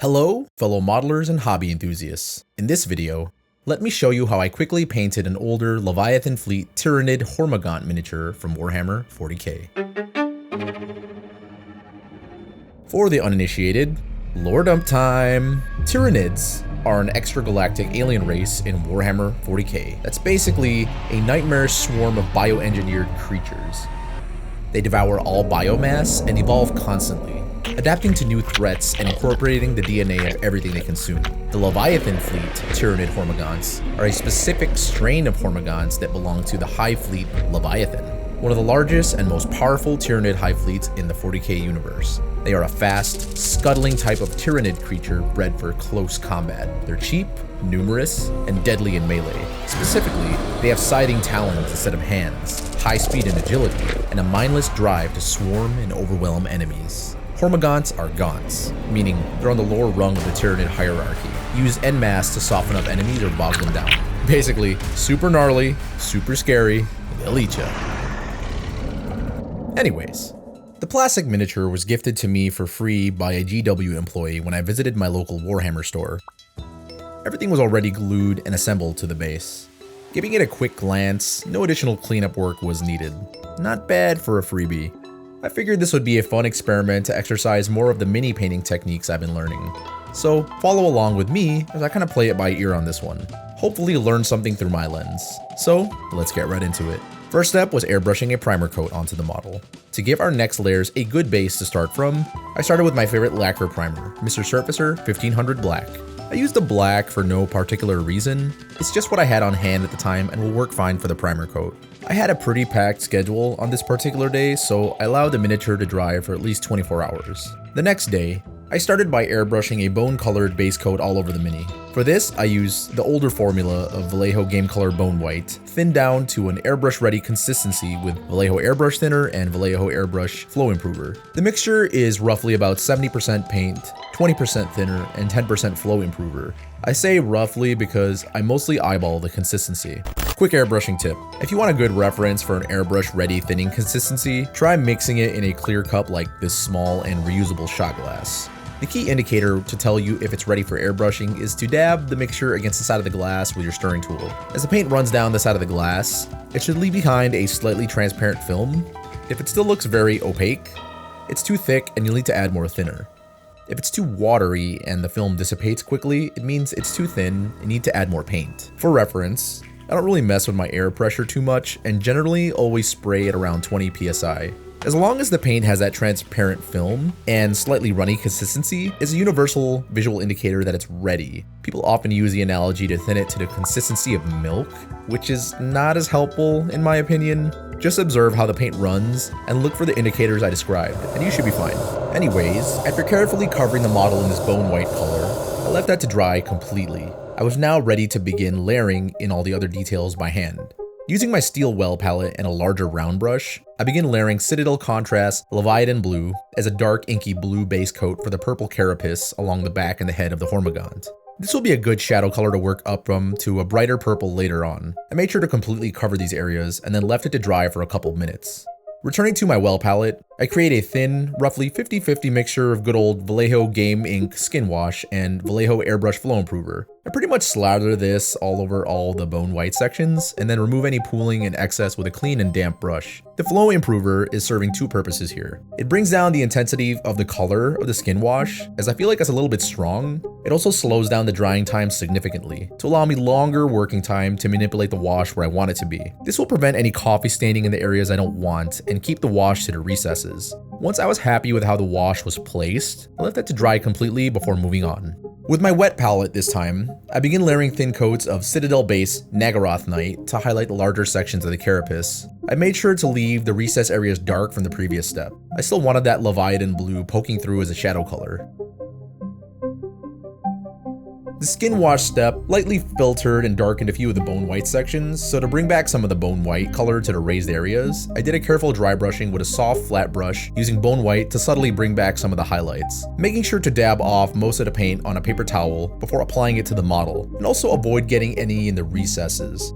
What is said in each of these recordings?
Hello, fellow modelers and hobby enthusiasts. In this video, let me show you how I quickly painted an older Leviathan Fleet Tyranid Hormagaunt miniature from Warhammer 40k. For the uninitiated, lore dump time! Tyranids are an extragalactic alien race in Warhammer 40k that's basically a nightmarish swarm of bioengineered creatures. They devour all biomass and evolve constantly, adapting to new threats and incorporating the DNA of everything they consume. The Leviathan Fleet Tyranid Hormagaunts are a specific strain of Hormagaunts that belong to the Hive Fleet Leviathan, one of the largest and most powerful Tyranid hive fleets in the 40k universe. They are a fast, scuttling type of Tyranid creature bred for close combat. They're cheap, numerous, and deadly in melee. Specifically, they have scything talons instead of hands, high speed and agility, and a mindless drive to swarm and overwhelm enemies. Hormagaunts are gaunts, meaning they're on the lower rung of the Tyranid hierarchy, used en masse to soften up enemies or bog them down. Basically, super gnarly, super scary, they'll eat ya. Anyways, the plastic miniature was gifted to me for free by a GW employee when I visited my local Warhammer store. Everything was already glued and assembled to the base. Giving it a quick glance, no additional cleanup work was needed. Not bad for a freebie. I figured this would be a fun experiment to exercise more of the mini painting techniques I've been learning. So follow along with me as I kind of play it by ear on this one. Hopefully learn something through my lens. So let's get right into it. First step was airbrushing a primer coat onto the model. To give our next layers a good base to start from, I started with my favorite lacquer primer, Mr. Surfacer 1500 Black. I used the black for no particular reason, it's just what I had on hand at the time and will work fine for the primer coat. I had a pretty packed schedule on this particular day, so I allowed the miniature to dry for at least 24 hours. The next day, I started by airbrushing a bone-colored base coat all over the mini. For this, I used the older formula of Vallejo Game Color Bone White, thinned down to an airbrush-ready consistency with Vallejo Airbrush Thinner and Vallejo Airbrush Flow Improver. The mixture is roughly about 70% paint, 20% thinner, and 10% flow improver. I say roughly because I mostly eyeball the consistency. Quick airbrushing tip. If you want a good reference for an airbrush-ready thinning consistency, try mixing it in a clear cup like this small and reusable shot glass. The key indicator to tell you if it's ready for airbrushing is to dab the mixture against the side of the glass with your stirring tool. As the paint runs down the side of the glass, it should leave behind a slightly transparent film. If it still looks very opaque, it's too thick and you'll need to add more thinner. If it's too watery and the film dissipates quickly, it means it's too thin and need to add more paint. For reference, I don't really mess with my air pressure too much and generally always spray at around 20 psi. As long as the paint has that transparent film and slightly runny consistency, it's a universal visual indicator that it's ready. People often use the analogy to thin it to the consistency of milk, which is not as helpful in my opinion. Just observe how the paint runs and look for the indicators I described, and you should be fine. Anyways, after carefully covering the model in this bone white color, I left that to dry completely. I was now ready to begin layering in all the other details by hand. Using my steel well palette and a larger round brush, I begin layering Citadel Contrast Leviathan Blue as a dark inky blue base coat for the purple carapace along the back and the head of the Hormagaunt. This will be a good shadow color to work up from to a brighter purple later on. I made sure to completely cover these areas and then left it to dry for a couple minutes. Returning to my well palette, I create a thin, roughly 50-50 mixture of good old Vallejo Game Ink Skin Wash and Vallejo Airbrush Flow Improver. I pretty much slather this all over all the bone white sections and then remove any pooling and excess with a clean and damp brush. The Flow Improver is serving two purposes here. It brings down the intensity of the color of the skin wash, as I feel like it's a little bit strong. It also slows down the drying time significantly to allow me longer working time to manipulate the wash where I want it to be. This will prevent any coffee staining in the areas I don't want and keep the wash to the recesses. Once I was happy with how the wash was placed, I left that to dry completely before moving on. With my wet palette this time, I begin layering thin coats of Citadel base Nagaroth Night to highlight the larger sections of the carapace. I made sure to leave the recess areas dark from the previous step. I still wanted that Leviathan blue poking through as a shadow color. The skin wash step lightly filtered and darkened a few of the bone white sections, so to bring back some of the bone white color to the raised areas, I did a careful dry brushing with a soft flat brush using bone white to subtly bring back some of the highlights, making sure to dab off most of the paint on a paper towel before applying it to the model, and also avoid getting any in the recesses.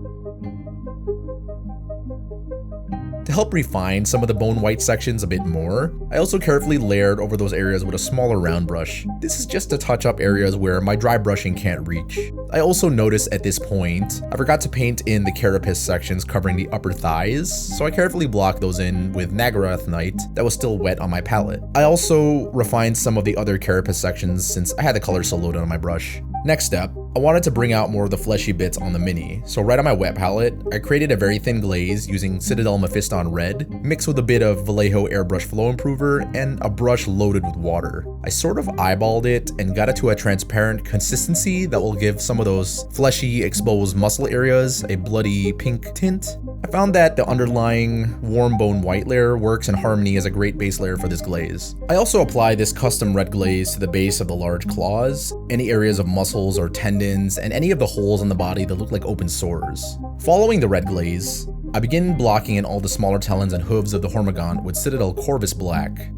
To help refine some of the bone white sections a bit more, I also carefully layered over those areas with a smaller round brush. This is just to touch up areas where my dry brushing can't reach. I also noticed at this point, I forgot to paint in the carapace sections covering the upper thighs, so I carefully blocked those in with Nagarathnite that was still wet on my palette. I also refined some of the other carapace sections since I had the color so loaded on my brush. Next step, I wanted to bring out more of the fleshy bits on the mini, so right on my wet palette, I created a very thin glaze using Citadel Mephiston Red, mixed with a bit of Vallejo Airbrush Flow Improver, and a brush loaded with water. I sort of eyeballed it and got it to a transparent consistency that will give some of those fleshy, exposed muscle areas a bloody pink tint. I found that the underlying warm bone white layer works in harmony as a great base layer for this glaze. I also apply this custom red glaze to the base of the large claws, any areas of muscles or tendons, and any of the holes in the body that look like open sores. Following the red glaze, I begin blocking in all the smaller talons and hooves of the Hormagaunt with Citadel Corvus Black.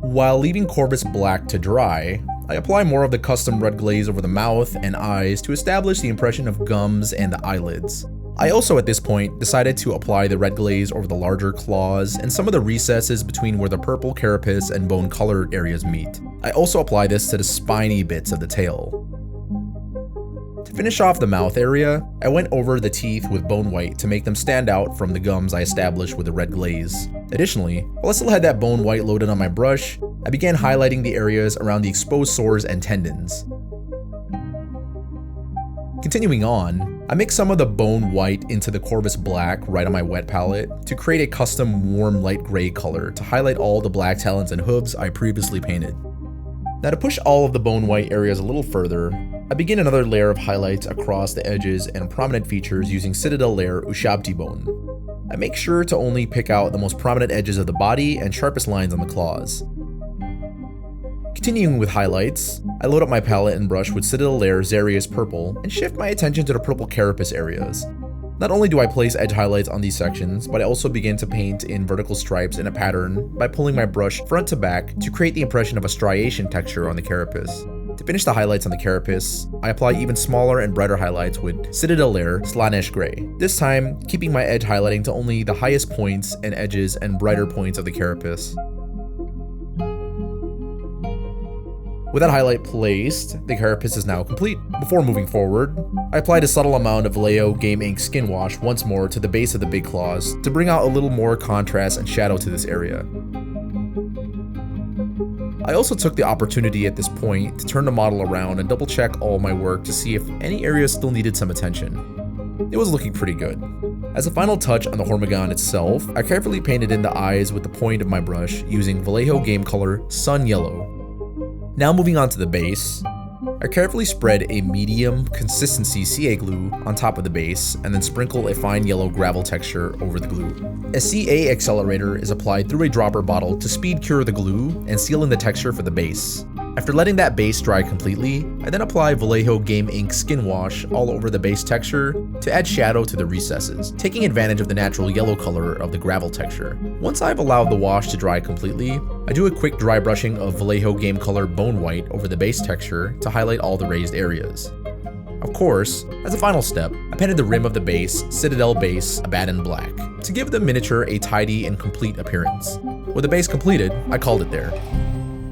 While leaving Corvus Black to dry, I apply more of the custom red glaze over the mouth and eyes to establish the impression of gums and the eyelids. I also at this point decided to apply the red glaze over the larger claws and some of the recesses between where the purple carapace and bone colored areas meet. I also apply this to the spiny bits of the tail. To finish off the mouth area, I went over the teeth with bone white to make them stand out from the gums I established with the red glaze. Additionally, while I still had that bone white loaded on my brush, I began highlighting the areas around the exposed sores and tendons. Continuing on, I mixed some of the bone white into the Corvus Black right on my wet palette to create a custom warm light gray color to highlight all the black talons and hooves I previously painted. Now to push all of the bone white areas a little further, I begin another layer of highlights across the edges and prominent features using Citadel Layer Ushabti Bone. I make sure to only pick out the most prominent edges of the body and sharpest lines on the claws. Continuing with highlights, I load up my palette and brush with Citadel Layer Xarius Purple and shift my attention to the purple carapace areas. Not only do I place edge highlights on these sections, but I also begin to paint in vertical stripes in a pattern by pulling my brush front to back to create the impression of a striation texture on the carapace. To finish the highlights on the carapace, I apply even smaller and brighter highlights with Citadel Layer Slanesh Gray, this time keeping my edge highlighting to only the highest points and edges and brighter points of the carapace. With that highlight placed, the carapace is now complete. Before moving forward, I applied a subtle amount of Vallejo Game Ink Skin Wash once more to the base of the big claws to bring out a little more contrast and shadow to this area. I also took the opportunity at this point to turn the model around and double check all my work to see if any areas still needed some attention. It was looking pretty good. As a final touch on the Hormagaunt itself, I carefully painted in the eyes with the point of my brush using Vallejo Game Color Sun Yellow. Now moving on to the base, I carefully spread a medium consistency CA glue on top of the base and then sprinkle a fine yellow gravel texture over the glue. A CA accelerator is applied through a dropper bottle to speed cure the glue and seal in the texture for the base. After letting that base dry completely, I then apply Vallejo Game Ink Skin Wash all over the base texture to add shadow to the recesses, taking advantage of the natural yellow color of the gravel texture. Once I've allowed the wash to dry completely, I do a quick dry brushing of Vallejo Game Color Bone White over the base texture to highlight all the raised areas. Of course, as a final step, I painted the rim of the base Citadel Base Abaddon Black to give the miniature a tidy and complete appearance. With the base completed, I called it there.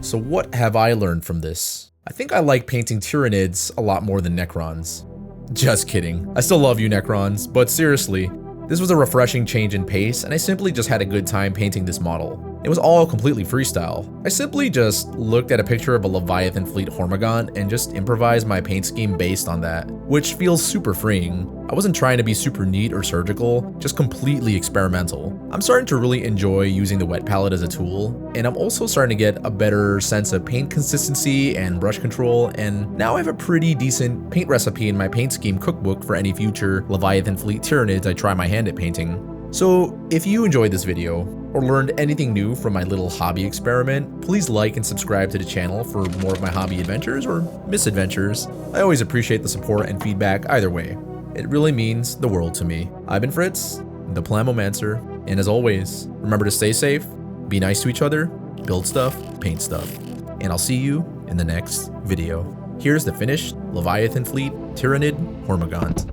So what have I learned from this? I think I like painting Tyranids a lot more than Necrons. Just kidding. I still love you, Necrons, but seriously, this was a refreshing change in pace and I simply just had a good time painting this model. It was all completely freestyle. I simply just looked at a picture of a Leviathan Fleet Hormagaunt and just improvised my paint scheme based on that, which feels super freeing. I wasn't trying to be super neat or surgical, just completely experimental. I'm starting to really enjoy using the wet palette as a tool, and I'm also starting to get a better sense of paint consistency and brush control, and now I have a pretty decent paint recipe in my paint scheme cookbook for any future Leviathan Fleet Tyranids I try my hand at painting. So if you enjoyed this video, or learned anything new from my little hobby experiment, please like and subscribe to the channel for more of my hobby adventures or misadventures. I always appreciate the support and feedback either way. It really means the world to me. I've been Fritz, the plamomancer, and as always, remember to stay safe, be nice to each other, build stuff, paint stuff, and I'll see you in the next video. Here's the finished Leviathan Fleet Tyranid Hormagaunt.